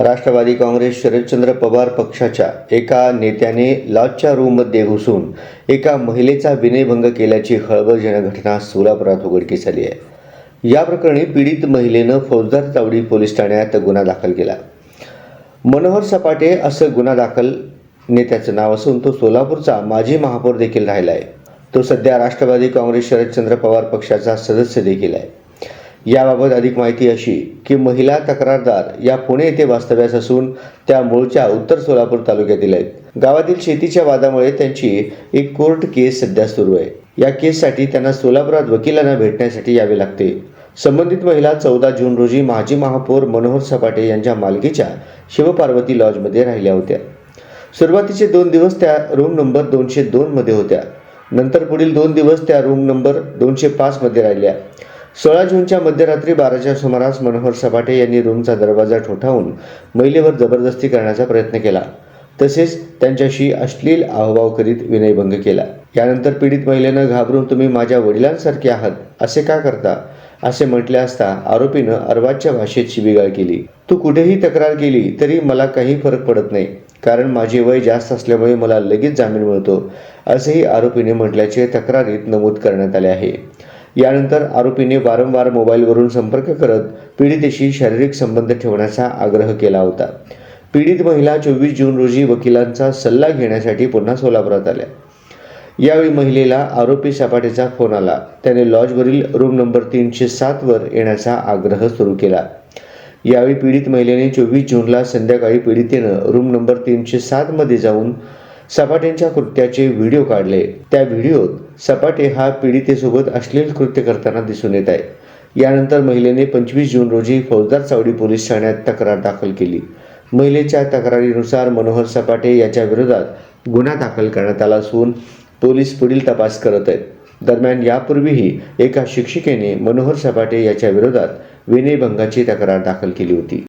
राष्ट्रवादी काँग्रेस शरदचंद्र पवार पक्षाच्या एका नेत्याने लॉजच्या रूममध्ये घुसून एका महिलेचा विनयभंग केल्याची खळबळजनक घटना सोलापुरात उघडकीस आली आहे। या प्रकरणी पीडित महिलेनं फौजदार चावडी पोलीस ठाण्यात गुन्हा दाखल केला। मनोहर सपाटे असं गुन्हा दाखल नेत्याचं नाव असून तो सोलापूरचा माजी महापौर देखील राहिला आहे। तो सध्या राष्ट्रवादी काँग्रेस शरदचंद्र पवार पक्षाचा सदस्य देखील आहे। याबाबत अधिक माहिती अशी की महिला तक्रारदार या पुणे येथे वास्तव्यास असून त्या मूळच्या उत्तर सोलापूर तालुक्यातील आहेत। गावातील शेतीच्या वादामुळे त्यांची एक कोर्ट केस सध्या सुरू आहे। या केससाठी त्यांना सोलापुरात वकिलांना भेटण्यासाठी यावे लागते। संबंधित महिला 14 जून रोजी माजी महापौर मनोहर सपाटे यांच्या मालकीच्या शिवपार्वती लॉजमध्ये राहिल्या होत्या। सुरुवातीचे 2 दिवस त्या रूम नंबर 202 मध्ये होत्या। नंतर पुढील 2 दिवस त्या रूम नंबर 205 मध्ये राहिल्या। 16 जूनच्या मध्यरात्री 12च्या सुमारास मनोहर सपाटे यांनी रूमचा दरवाजा ठोठावून महिलेवर जबरदस्ती करण्याचा प्रयत्न केला, तसेच त्यांच्याशी अश्लील हावभाव करीत विनयभंग केला। यानंतर पीडित महिलेनं घाबरून तुम्ही माझ्या वडिलांसारखे आहात असे का करता असे म्हटले असता आरोपीनं अर्वाच्य भाषेत शिवीगाळ केली। तू कुठेही तक्रार केली तरी मला काही फरक पडत नाही, कारण माझे वय जास्त असल्यामुळे मला लगेच जामीन मिळतो असेही आरोपीने म्हटल्याचे तक्रारीत नमूद करण्यात आले आहे। यानंतर आरोपीने वारंवार मोबाईलवरून संपर्क करत पीडितेशी शारीरिक संबंध ठेवण्याचा आग्रह केला होता। पीडित महिला 24 जून रोजी वकिलांचा सल्ला घेण्यासाठी पुन्हा सोलापुरात आल्या। यावेळी महिलेला आरोपी सपाटेचा फोन आला। त्याने लॉजवरील रूम नंबर 307 वर येण्याचा आग्रह सुरू केला। यावेळी पीडित महिलेने 24 जूनला संध्याकाळी पीडितेनं रूम नंबर 307 मध्ये जाऊन सपाटेंच्या कृत्याचे व्हिडिओ काढले। त्या व्हिडिओत सपाटे हा पीडितेसोबत अश्लील कृत्य करताना दिसून येत आहे। यानंतर महिलेने 25 जून रोजी फौजदार चावडी पोलीस ठाण्यात तक्रार दाखल केली। महिलेच्या तक्रारीनुसार मनोहर सपाटे याच्या विरोधात गुन्हा दाखल करण्यात आला असून पोलीस पुढील तपास करत आहेत। दरम्यान यापूर्वीही एका शिक्षिकेने मनोहर सपाटे याच्या विरोधात विनयभंगाची तक्रार दाखल केली होती।